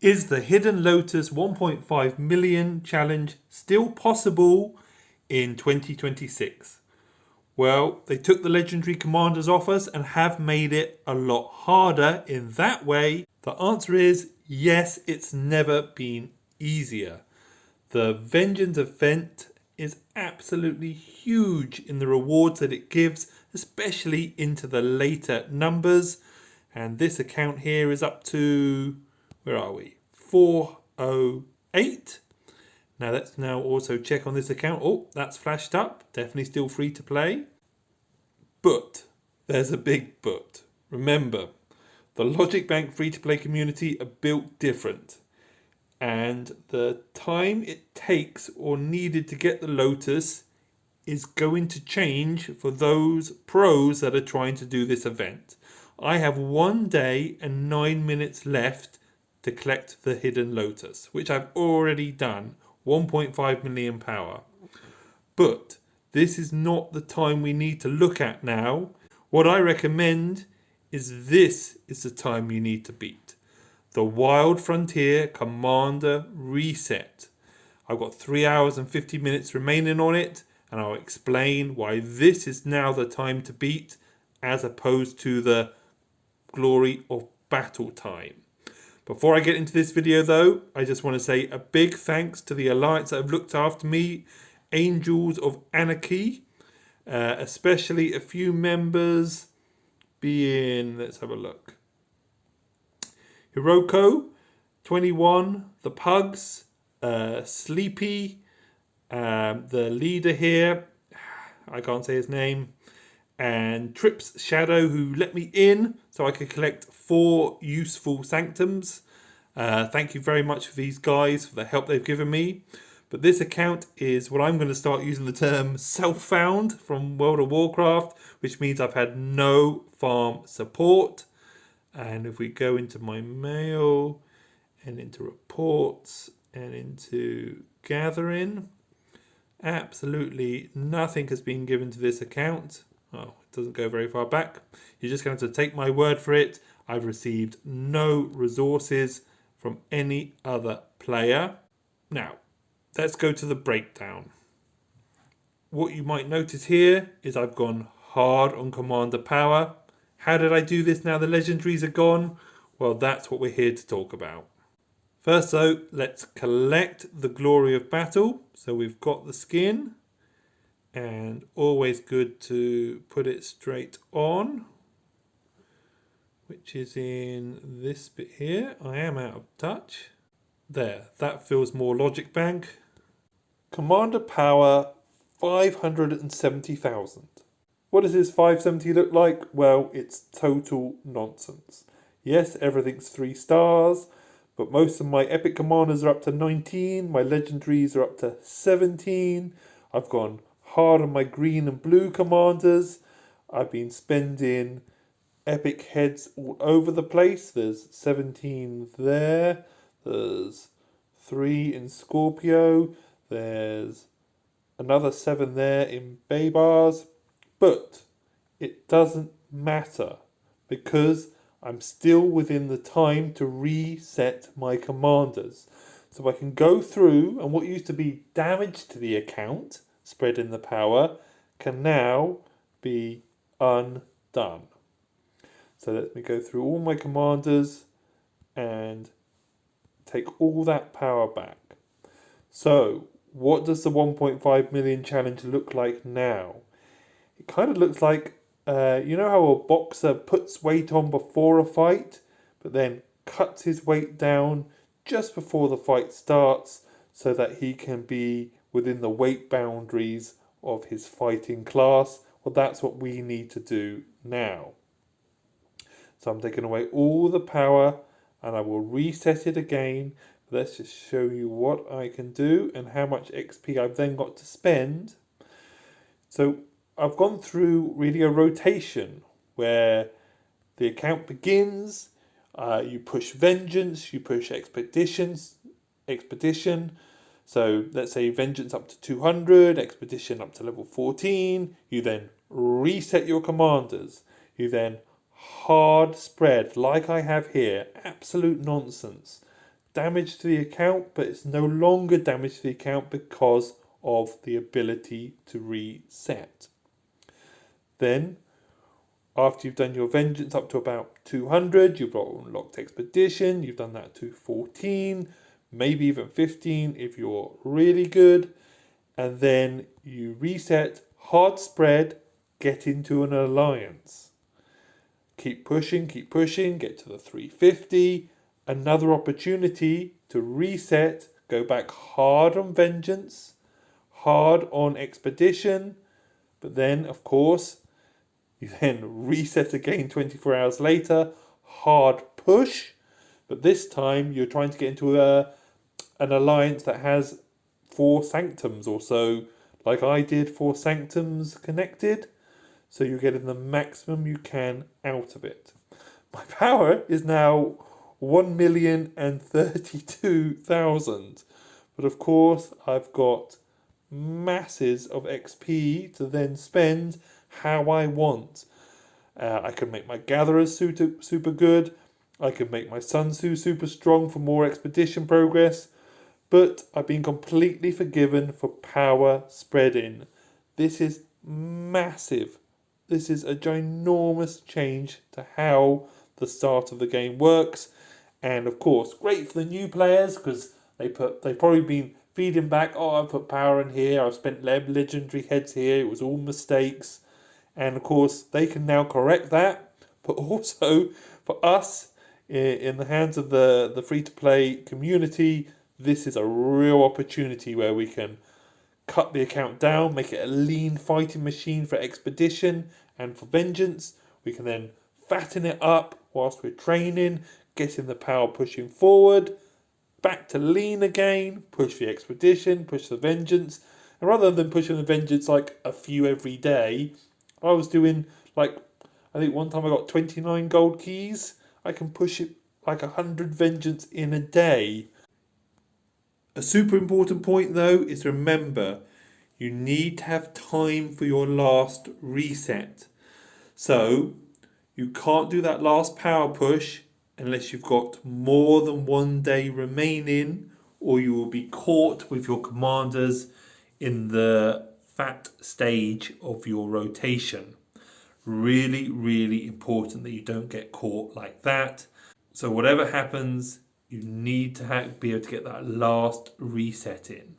Is the Hidden Lotus 1.5 million challenge still possible in 2026? Well, they took the legendary commanders off us and have made it a lot harder in that way. The answer is yes, it's never been easier. The Vengeance event is absolutely huge in the rewards that it gives, especially into the later numbers. And this account here is up to, where are we? 408. Now let's now also check on this account. Oh, that's flashed up. Definitely still free to play. But there's a big but. Remember, the Logic Bank free to play community are built different. And the time it takes or needed to get the Lotus is going to change for those pros that are trying to do this event. I have 1 day and 9 minutes left to collect the Hidden Lotus, which I've already done. 1.5 million power. But this is not the time we need to look at now. What I recommend is this is the time you need to beat. The Wild Frontier Commander Reset. I've got 3 hours and 50 minutes remaining on it, and I'll explain why this is now the time to beat as opposed to the Glory of Battle time. Before I get into this video though, I just want to say a big thanks to the Alliance that have looked after me, Angels of Anarchy, especially a few members being, let's have a look, Hiroko, 21, the Pugs, Sleepy, the leader here, I can't say his name, and Trips Shadow, who let me in so I could collect 4 useful sanctums. Thank you very much for these guys for the help they've given me. But this account is what I'm going to start using the term self-found from World of Warcraft, which means I've had no farm support. And if we go into my mail and into reports and into gathering, absolutely nothing has been given to this account. Oh, it doesn't go very far back. You're just going to have to take my word for it. I've received no resources from any other player. Now, let's go to the breakdown. What you might notice here is I've gone hard on commander power. How did I do this now the legendaries are gone? Well, that's what we're here to talk about. First though, let's collect the Glory of Battle. So we've got the skin. And always good to put it straight on, which is in this bit here. I am out of touch. There, that feels more Logic Bank. Commander power 570,000. What does this 570 look like? Well, it's total nonsense. Yes, everything's 3 stars, but most of my epic commanders are up to 19. My legendaries are up to 17. I've gone hard on my green and blue commanders. I've been spending epic heads all over the place. There's 17 there. There's 3 in Scorpio. There's another 7 there in Baybars. But it doesn't matter because I'm still within the time to reset my commanders. So I can go through, and what used to be damage to the account, spreading the power, can now be undone. So let me go through all my commanders and take all that power back. So what does the 1.5 million challenge look like now? It kind of looks like, you know how a boxer puts weight on before a fight, but then cuts his weight down just before the fight starts so that he can be within the weight boundaries of his fighting class. Well, that's what we need to do now. So I'm taking away all the power and I will reset it again. Let's just show you what I can do and how much XP I've then got to spend. So I've gone through really a rotation where the account begins, you push Vengeance, you push Expedition. So let's say Vengeance up to 200, Expedition up to level 14. You then reset your commanders. You then hard spread like I have here. Absolute nonsense. damage to the account, but it's no longer damage to the account because of the ability to reset. Then, after you've done your vengeance up to about 200, you've got unlocked expedition, you've done that to 14, maybe even 15 if you're really good, and then you reset, hard spread, get into an alliance. Keep pushing, get to the 350, another opportunity to reset, go back hard on vengeance, hard on expedition, but then, of course, you then reset again 24 hours later, hard push, but this time you're trying to get into an alliance that has 4 sanctums or so, like I did, 4 sanctums connected, so you're getting the maximum you can out of it. My power is now 1,032,000, but of course I've got masses of XP to then spend how I want. I can make my gatherers super good. I can make my Sun Tzu super strong for more expedition progress. But I've been completely forgiven for power spreading. This is massive. This is a ginormous change to how the start of the game works. And of course, great for the new players because they've probably been feeding back, oh, I've put power in here, I've spent legendary heads here, it was all mistakes. And of course, they can now correct that. But also, for us, in the hands of the free-to-play community, this is a real opportunity where we can cut the account down, make it a lean fighting machine for expedition and for vengeance. We can then fatten it up whilst we're training, getting the power pushing forward, back to lean again, push the expedition, push the vengeance. And rather than pushing the vengeance like a few every day, I was doing like, I think one time I got 29 gold keys. I can push it like 100 vengeance in a day. A super important point though is remember, you need to have time for your last reset. So you can't do that last power push unless you've got more than 1 day remaining, or you will be caught with your commanders in the fat stage of your rotation. Really, really important that you don't get caught like that. So whatever happens, you need to be able to get that last reset in.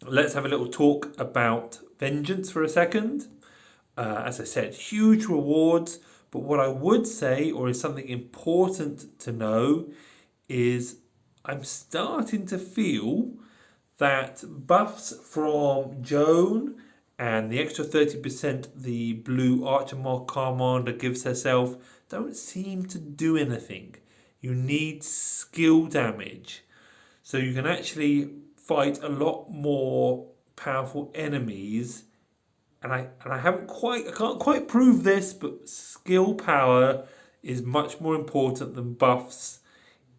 Let's have a little talk about vengeance for a second. As I said, huge rewards, but what I would say, or is something important to know, is I'm starting to feel that buffs from Joan and the extra 30% the blue Archer Commander gives herself don't seem to do anything. You need skill damage. So you can actually fight a lot more powerful enemies. And I can't quite prove this, but skill power is much more important than buffs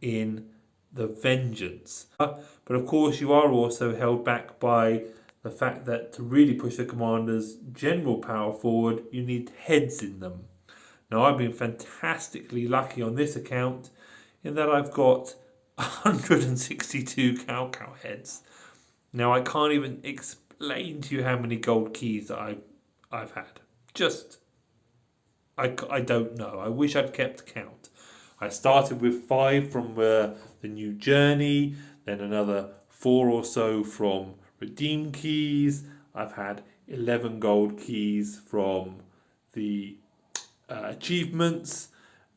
in the vengeance. But of course you are also held back by the fact that to really push the commander's general power forward, you need heads in them. Now I've been fantastically lucky on this account in that I've got 162 cow heads. Now I can't even explain to you how many gold keys that I've had. I don't know. I wish I'd kept count. I started with 5 from the new journey, then another 4 or so from redeem keys. I've had 11 gold keys from the achievements.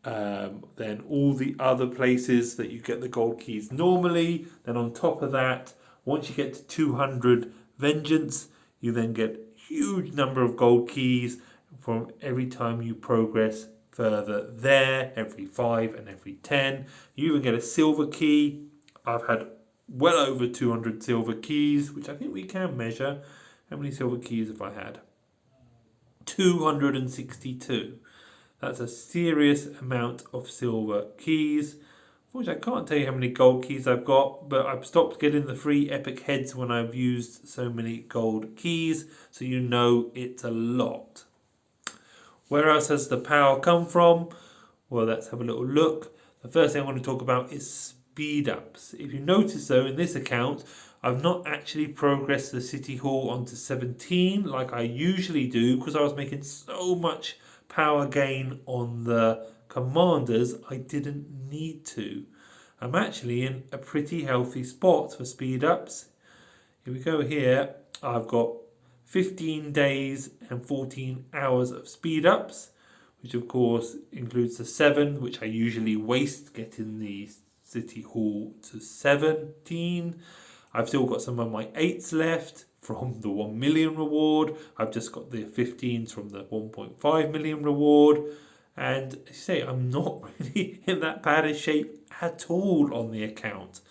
Then all the other places that you get the gold keys normally. Then on top of that, once you get to 200 vengeance, you then get huge number of gold keys from every time you progress further there, every 5 and every 10. You even get a silver key. I've had well over 200 silver keys, which I think we can measure. How many silver keys have I had? 262. That's a serious amount of silver keys. Unfortunately, I can't tell you how many gold keys I've got, but I've stopped getting the free epic heads when I've used so many gold keys, so you know it's a lot. Where else has the power come from? Well, let's have a little look. The first thing I want to talk about is speed ups. If you notice though, in this account, I've not actually progressed the City Hall onto 17 like I usually do, because I was making so much power gain on the commanders, I didn't need to. I'm actually in a pretty healthy spot for speed ups. If we go here, I've got 15 days and 14 hours of speed ups, which of course includes the 7, which I usually waste getting the City Hall to 17. I've still got some of my 8s left from the 1 million reward. I've just got the 15s from the 1.5 million reward. And as you say, I'm not really in that bad a shape at all on the account.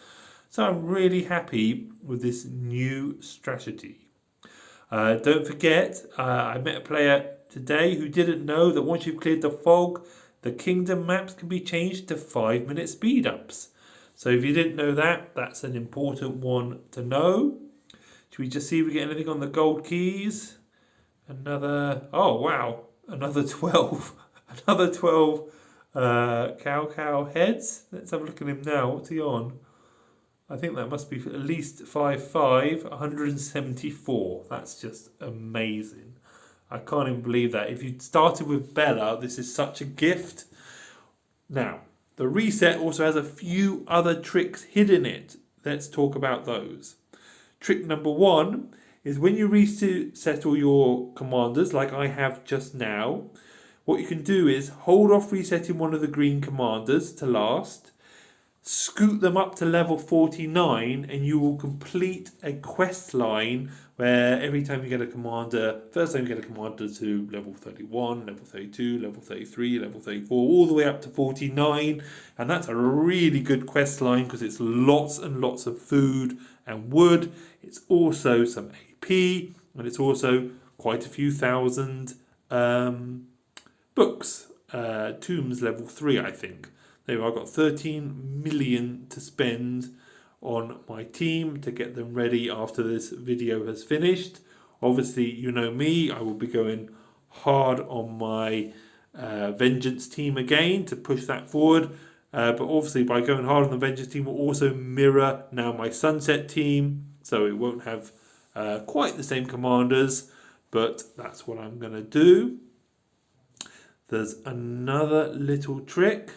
So I'm really happy with this new strategy. Don't forget, I met a player today who didn't know that once you've cleared the fog, the kingdom maps can be changed to 5-minute speed ups. So if you didn't know that, that's an important one to know. Should we just see if we get anything on the gold keys? Oh wow, another 12. Another 12 cow heads. Let's have a look at him now. What's he on? I think that must be at least 5-5, 174. That's just amazing. I can't even believe that. If you started with Bella, this is such a gift. Now, the reset also has a few other tricks hidden in it. Let's talk about those. Trick number 1 is when you reset all your commanders, like I have just now, what you can do is hold off resetting one of the green commanders to last, scoot them up to level 49, and you will complete a quest line where every time you get a commander, first time you get a commander to level 31, level 32, level 33, level 34, all the way up to 49. And that's a really good quest line because it's lots and lots of food and wood. It's also some AP, and it's also quite a few thousand books. Tombs level 3, I think. There I've got 13 million to spend on my team to get them ready after this video has finished. Obviously, you know me, I will be going hard on my Vengeance team again to push that forward. But obviously, by going hard on the Vengeance team will also mirror now my Sunset team, so it won't have quite the same commanders, but that's what I'm going to do. There's another little trick,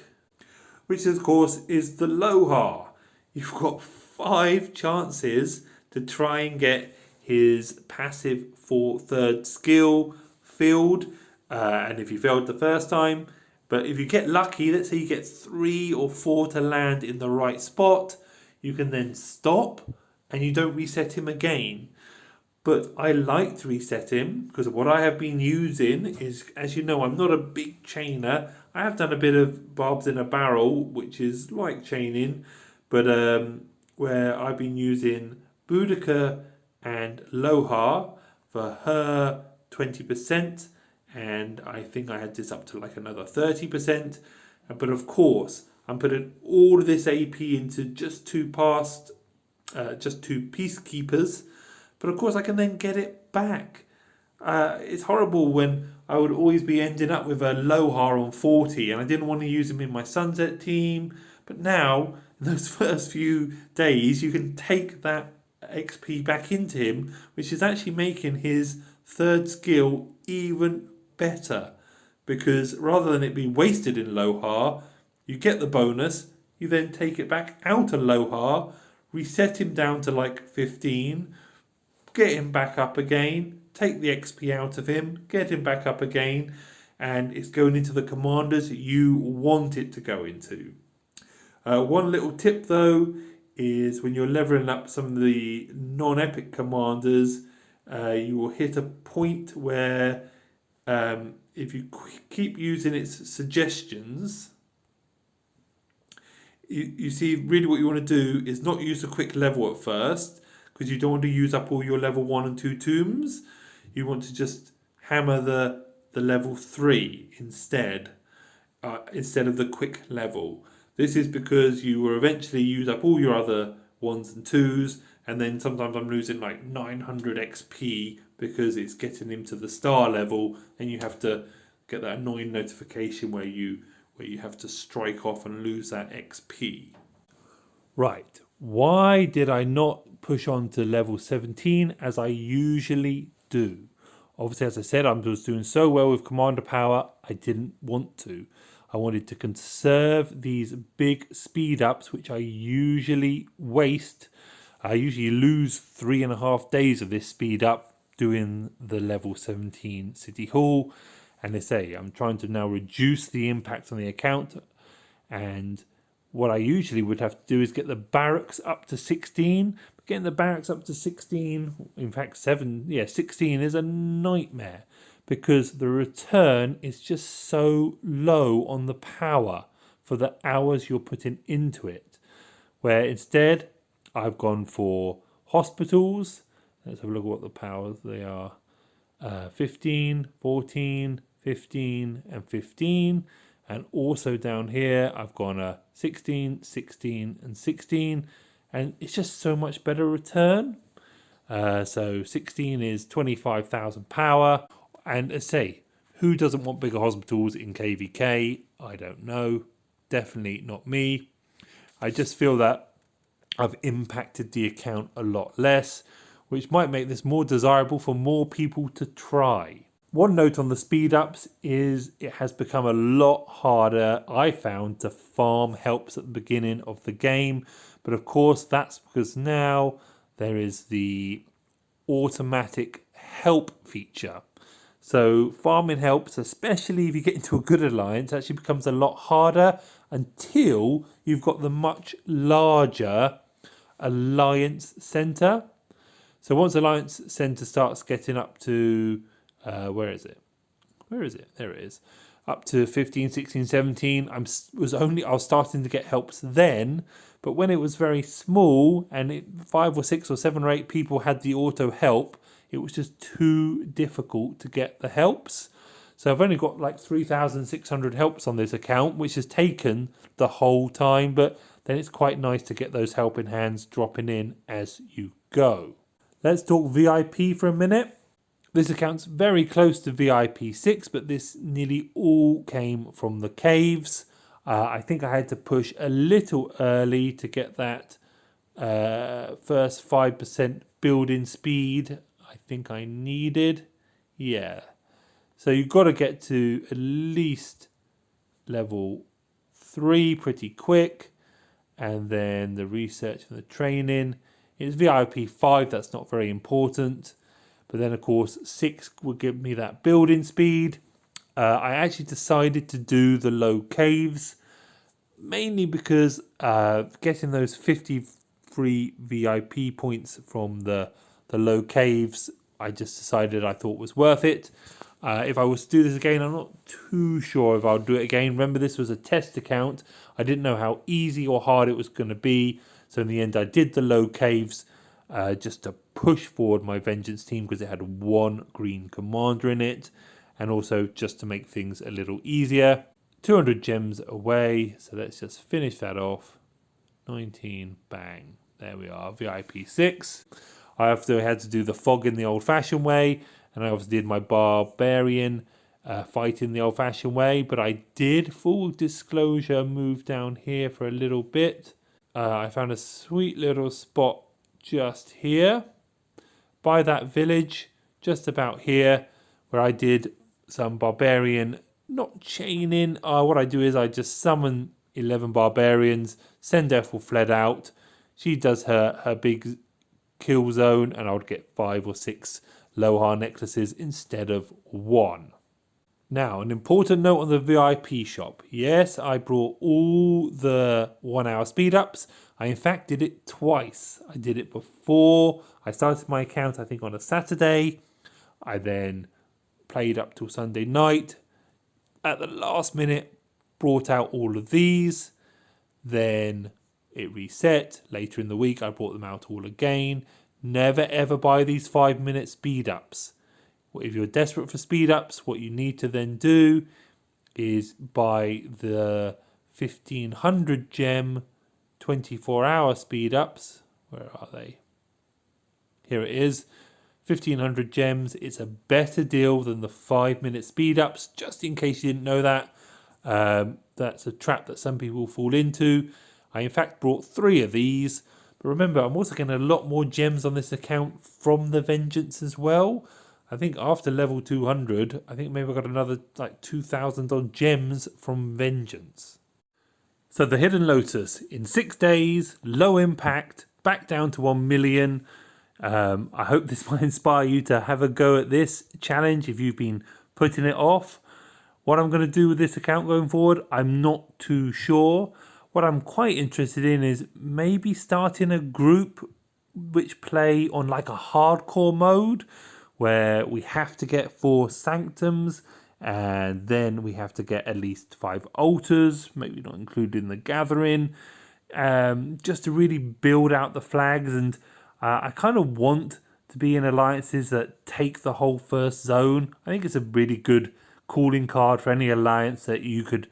which of course is the Lohar. You've got 5 chances to try and get his passive for 3rd skill filled, and if you failed the first time, but if you get lucky, let's say you get 3 or 4 to land in the right spot, you can then stop and you don't reset him again. But I like to reset him because what I have been using is, as you know, I'm not a big chainer. I have done a bit of barbs in a barrel, which is like chaining, but where I've been using Boudica and Lohar for her 20%, and I think I had this up to like another 30%. But of course, I'm putting all of this AP into just 2 peacekeepers. But of course, I can then get it back. It's horrible when I would always be ending up with a Lohar on 40, and I didn't want to use him in my Sunset team. But now, in those first few days, you can take that XP back into him, which is actually making his 3rd skill even better. Because rather than it be wasted in Lohar, you get the bonus, you then take it back out of Lohar, reset him down to like 15, get him back up again, take the XP out of him, get him back up again, and it's going into the commanders you want it to go into. One little tip though is when you're leveling up some of the non-epic commanders, you will hit a point where if you keep using its suggestions, you see really what you want to do is not use a quick level at first, because you don't want to use up all your level 1 and 2 tombs. You want to just hammer the level 3 instead of the quick level. This is because you will eventually use up all your other 1s and 2s, and then sometimes I'm losing like 900 XP because it's getting him to the star level, and you have to get that annoying notification where you have to strike off and lose that XP. Right, why did I not push on to level 17 as I usually do? Obviously, as I said, I was doing so well with commander power, I didn't want to. I wanted to conserve these big speed ups, which I usually waste. I usually lose 3.5 days of this speed up doing the level 17 City Hall. And they say I'm trying to now reduce the impact on the account. And what I usually would have to do is get the barracks up to 16. But getting the barracks up to 16, in fact 16 is a nightmare, because the return is just so low on the power for the hours you're putting into it. Where instead I've gone for hospitals. Let's have a look at what the powers they are. 15, 14, 15 and 15. And also down here I've gone a 16, 16 and 16. And it's just so much better return. So 16 is 25,000 power. And as I say, who doesn't want bigger hospitals in KVK? I don't know. Definitely not me. I just feel that I've impacted the account a lot less, which might make this more desirable for more people to try. One note on the speed ups is it has become a lot harder, I found, to farm helps at the beginning of the game. But of course, that's because now there is the automatic help feature. So farming helps, especially if you get into a good alliance, actually becomes a lot harder until you've got the much larger alliance center. So once alliance center starts getting up to where is it? There it is. Up to 15, 16, 17. I was starting to get helps then, but when it was very small and 5 or 6 or 7 or 8 people had the auto help, it was just too difficult to get the helps. So I've only got like 3,600 helps on this account, which has taken the whole time, but then it's quite nice to get those helping hands dropping in as you go. Let's talk VIP for a minute. This account's very close to VIP 6, but this nearly all came from the caves. I think I had to push a little early to get that first 5% building speed I think I needed. Yeah. So you've got to get to at least level 3 pretty quick. And then the research and the training. It's VIP 5, that's not very important. But then, of course, 6 would give me that building speed. I actually decided to do the low caves, mainly because getting those 53 VIP points from the low caves, I just decided I thought was worth it. If I was to do this again, I'm not too sure if I'll do it again. Remember, this was a test account. I didn't know how easy or hard it was going to be. So in the end, I did the low caves just to push forward my Vengeance team because it had 1 green commander in it. And also just to make things a little easier. 200 gems away. So let's just finish that off. 19, bang. There we are, VIP 6. I also had to do the fog in the old-fashioned way. And I obviously did my barbarian fight in the old-fashioned way. But I did, full disclosure, move down here for a little bit. I found a sweet little spot just here. By that village, just about here, where I did some barbarian, not chaining. What I do is I just summon 11 barbarians, send Ethel Fled out. She does her big kill zone, and I would get 5 or 6 Lohar necklaces instead of 1. Now, an important note on the VIP shop. Yes, I brought all the 1 hour speed ups. I in fact did it twice. I did it before I started my account, I think on a Saturday. I then played up till Sunday night. At the last minute, brought out all of these. Then it reset. Later in the week, I brought them out all again. Never ever buy these 5-minute speed ups. If you're desperate for speed ups, what you need to then do is buy the 1500 gem 24-hour speed ups. Where are they? Here it is. 1500 gems. It's a better deal than the 5-minute speed ups, just in case you didn't know that. That's a trap that some people fall into. I in fact brought 3 of these. But remember, I'm also getting a lot more gems on this account from the Vengeance as well. I think after level 200, I think maybe I got another like 2,000 odd gems from Vengeance. So the Hidden Lotus, in 6 days, low impact, back down to 1 million. I hope this might inspire you to have a go at this challenge if you've been putting it off. What I'm going to do with this account going forward, I'm not too sure. What I'm quite interested in is maybe starting a group which play on like a hardcore mode where we have to get 4 sanctums and then we have to get at least 5 altars, maybe not including the gathering, just to really build out the flags. And I kind of want to be in alliances that take the whole first zone. I think it's a really good calling card for any alliance that you could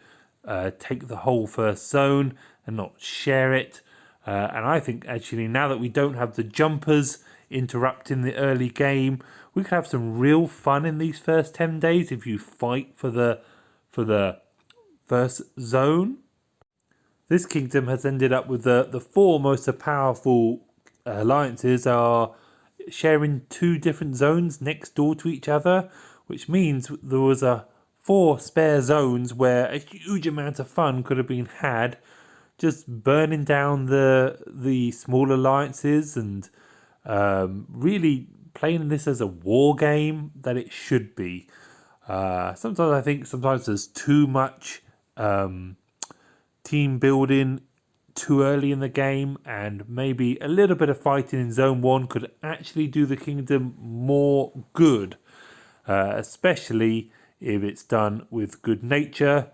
take the whole first zone and not share it. And I think actually now that we don't have the jumpers interrupting the early game, we could have some real fun in these first 10 days if you fight for the first zone. This kingdom has ended up with the 4 most powerful alliances are sharing 2 different zones next door to each other, which means there was 4 spare zones where a huge amount of fun could have been had just burning down the small alliances and really playing this as a war game that it should be. Sometimes I think there's too much team building too early in the game, and maybe a little bit of fighting in zone 1 could actually do the kingdom more good, especially if it's done with good nature.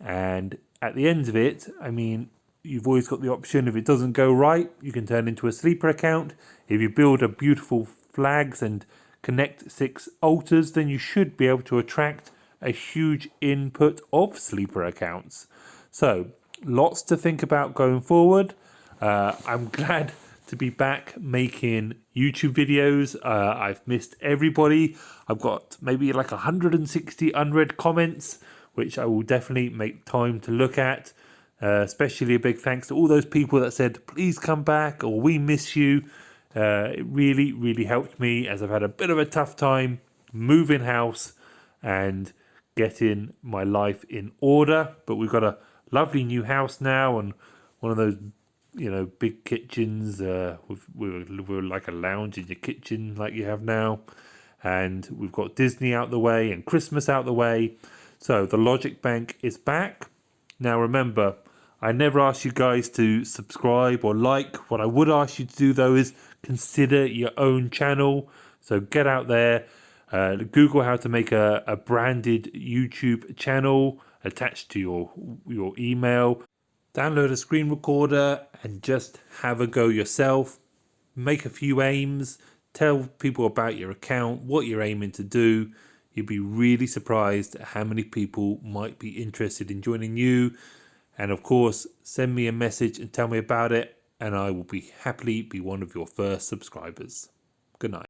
And at the end of it, I mean, you've always got the option, if it doesn't go right, you can turn into a sleeper account. If you build a beautiful flags and connect 6 altars, then you should be able to attract a huge input of sleeper accounts. So lots to think about going forward. I'm glad to be back making YouTube videos. I've missed everybody. I've got maybe like 160 unread comments, which I will definitely make time to look at. Especially a big thanks to all those people that said, please come back, or we miss you. It really, really helped me, as I've had a bit of a tough time moving house and getting my life in order. But we've got a lovely new house now, and one of those, big kitchens with like a lounge in your kitchen like you have now. And we've got Disney out the way and Christmas out the way. So the Logic Bank is back. Now remember, I never ask you guys to subscribe or like. What I would ask you to do though is consider your own channel. So get out there, Google how to make a branded YouTube channel attached to your email. Download a screen recorder and just have a go yourself. Make a few aims. Tell people about your account, what you're aiming to do. You'll be really surprised at how many people might be interested in joining you. And of course, send me a message and tell me about it, and I will happily be one of your first subscribers. Good night.